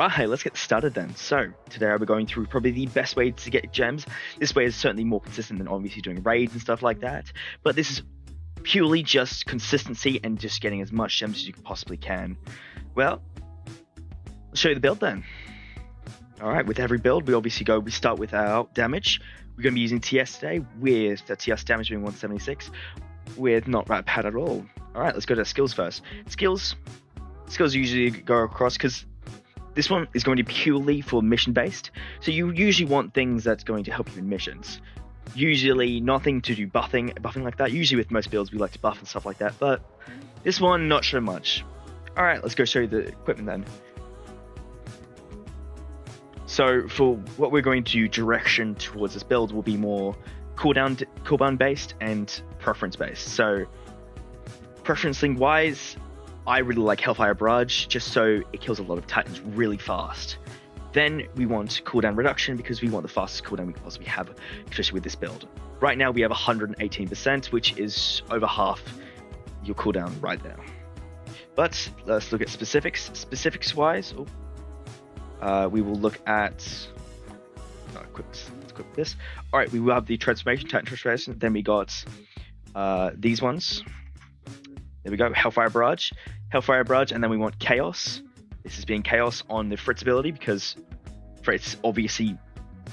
Alright, let's get started then. So, today we're going through probably the best way to get gems. This way is certainly more consistent than obviously doing raids and stuff like that. But this is purely just consistency and just getting as much gems as you possibly can. Well, let's show you the build then. Alright, with every build, we start with our damage. We're going to be using TS today with the TS damage being 176 with not rat pad at all. Alright, let's go to skills first. Skills usually go across because this one is going to be purely for mission based. So you usually want things that's going to help you in missions. Usually nothing to do buffing like that. Usually with most builds we like to buff and stuff like that, but this one not so much. Alright, let's go show you the equipment then. So for what we're going to direction towards this build will be more cooldown based and preference based. So preferencing wise, I really like Hellfire Barrage just so it kills a lot of titans really fast. Then we want cooldown reduction because we want the fastest cooldown we can possibly have, especially with this build. Right now we have 118%, which is over half your cooldown right there. But let's look at specifics. Specifics wise, we will look at. Let's equip this. All right, we will have the transformation, Titan transformation. Then we got these ones. There we go, Hellfire Barrage, and then we want Chaos. This is being Chaos on the Fritz ability because Fritz obviously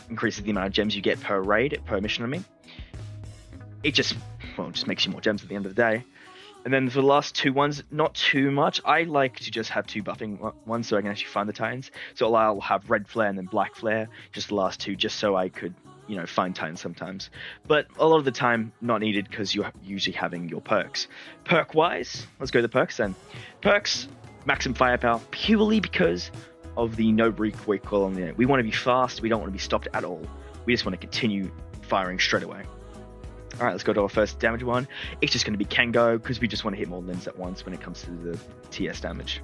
increases the amount of gems you get per raid, per mission. I mean, it just makes you more gems at the end of the day. And then for the last two ones, not too much. I like to just have two buffing ones so I can actually find the Titans. So I'll have Red Flare and then Black Flare, just the last two, just so I could, find Titans sometimes. But a lot of the time, not needed because you're usually having your perks. Perk-wise, let's go to the perks then. Perks, maximum firepower, purely because of the no recoil on the end. We want to be fast, we don't want to be stopped at all. We just want to continue firing straight away. Alright, let's go to our first damage one. It's just going to be Kengo, because we just want to hit more limbs at once when it comes to the TS damage.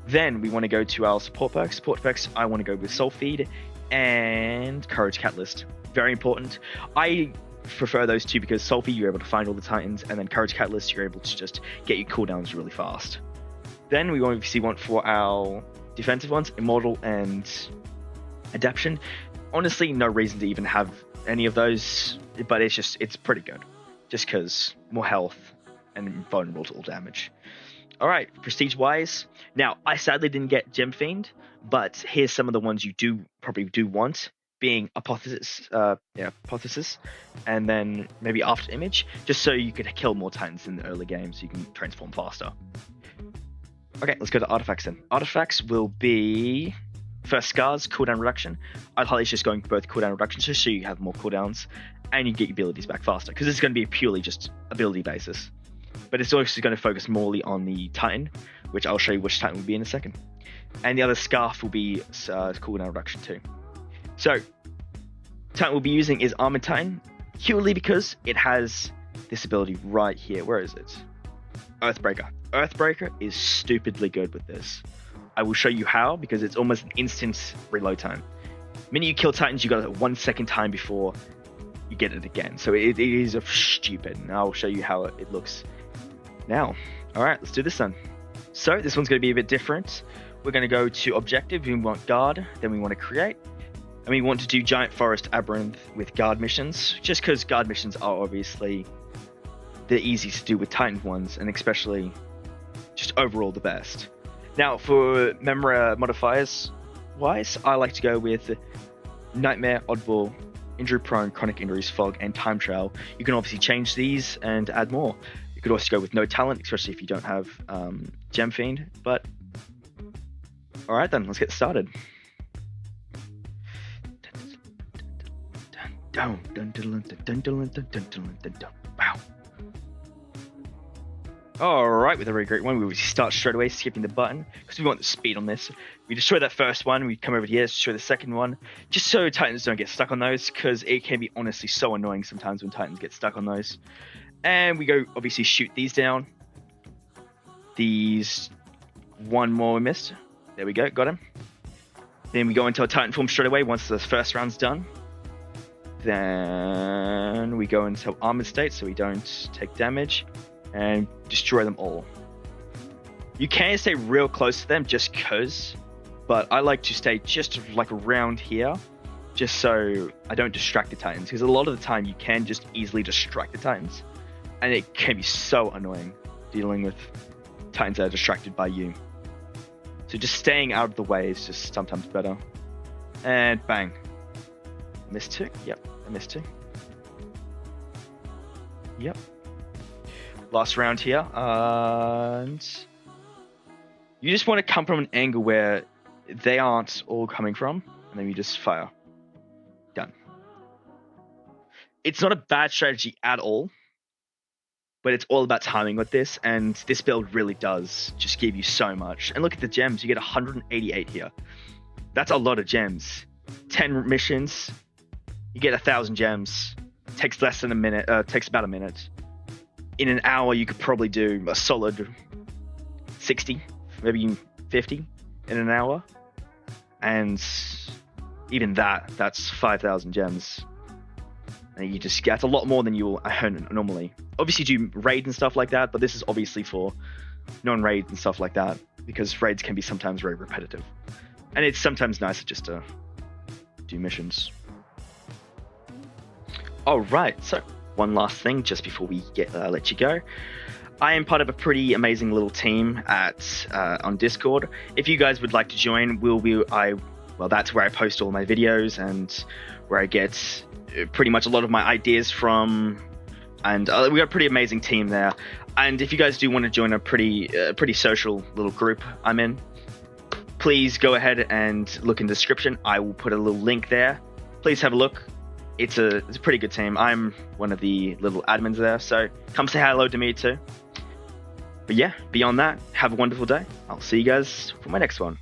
Then we want to go to our support perks. Support perks, I want to go with Soul Feed and Courage Catalyst. Very important. I prefer those two because Soul Feed, you're able to find all the Titans, and then Courage Catalyst, you're able to just get your cooldowns really fast. Then we obviously want for our defensive ones, Immortal and Adaption. Honestly, no reason to even have any of those, but it's pretty good just because more health and vulnerable to all damage. All right, prestige wise, now I sadly didn't get Gem Fiend, but here's some of the ones you probably do want, being Apotheosis, and then maybe After Image, just so you could kill more Titans in the early game so you can transform faster. Okay, let's go to artifacts then. Artifacts will be first Scars, cooldown reduction. I'd highly suggest going both cooldown reduction just so you have more cooldowns and you get your abilities back faster, because it's going to be purely just ability basis. But it's also going to focus morely on the Titan, which I'll show you which Titan will be in a second. And the other Scarf will be cooldown reduction too. So, Titan we'll be using is Armored Titan, purely because it has this ability right here. Where is it? Earthbreaker. Earthbreaker is stupidly good with this. I will show you how, because it's almost an instant reload time. The minute you kill Titans, you got a 1 second time before you get it again. So it is stupid, and I'll show you how it looks now. All right, let's do this then. So this one's going to be a bit different. We're going to go to objective. We want guard, then we want to create, and we want to do Giant Forest Aberranth with guard missions, just because guard missions are obviously the easiest to do with Titan ones, and especially just overall the best. Now, for memory modifiers wise, I like to go with Nightmare, Oddball, Injury Prone, Chronic Injuries, Fog, and Time Trial. You can obviously change these and add more. You could also go with No Talent, especially if you don't have Gem Fiend. But alright then, let's get started. Wow. Alright, with a very great one, we start straight away skipping the button because we want the speed on this. We destroy that first one, we come over here, destroy the second one, just so Titans don't get stuck on those, because it can be honestly so annoying sometimes when Titans get stuck on those. And we go obviously shoot these down. These, one more we missed. There we go, got him. Then we go into a Titan form straight away once the first round's done. Then we go into armored state so we don't take damage. And destroy them all. You can stay real close to them just because but I like to stay just like around here, just so I don't distract the Titans, because a lot of the time you can just easily distract the Titans, and it can be so annoying dealing with Titans that are distracted by you. So just staying out of the way is just sometimes better. And bang. Missed 2. Yep, I missed 2. Yep. Last round here, and you just want to come from an angle where they aren't all coming from, and then you just fire. Done. It's not a bad strategy at all, but it's all about timing with this, and this build really does just give you so much. And look at the gems, you get 188 here. That's a lot of gems. 10 missions, you get 1,000 gems. Takes less than a minute, takes about a minute. In an hour, you could probably do a solid 60, maybe 50 in an hour. And even that's 5,000 gems. And you just get a lot more than you'll earn normally. Obviously do raids and stuff like that, but this is obviously for non-raids and stuff like that, because raids can be sometimes very repetitive. And it's sometimes nicer just to do missions. Alright, so one last thing just before we let you go. I am part of a pretty amazing little team on Discord. If you guys would like to join, that's where I post all my videos and where I get pretty much a lot of my ideas from. And we got a pretty amazing team there. And if you guys do want to join a pretty social little group I'm in, please go ahead and look in the description. I will put a little link there. Please have a look. It's a pretty good team. I'm one of the little admins there, so come say hello to me too. But yeah, beyond that, have a wonderful day. I'll see you guys for my next one.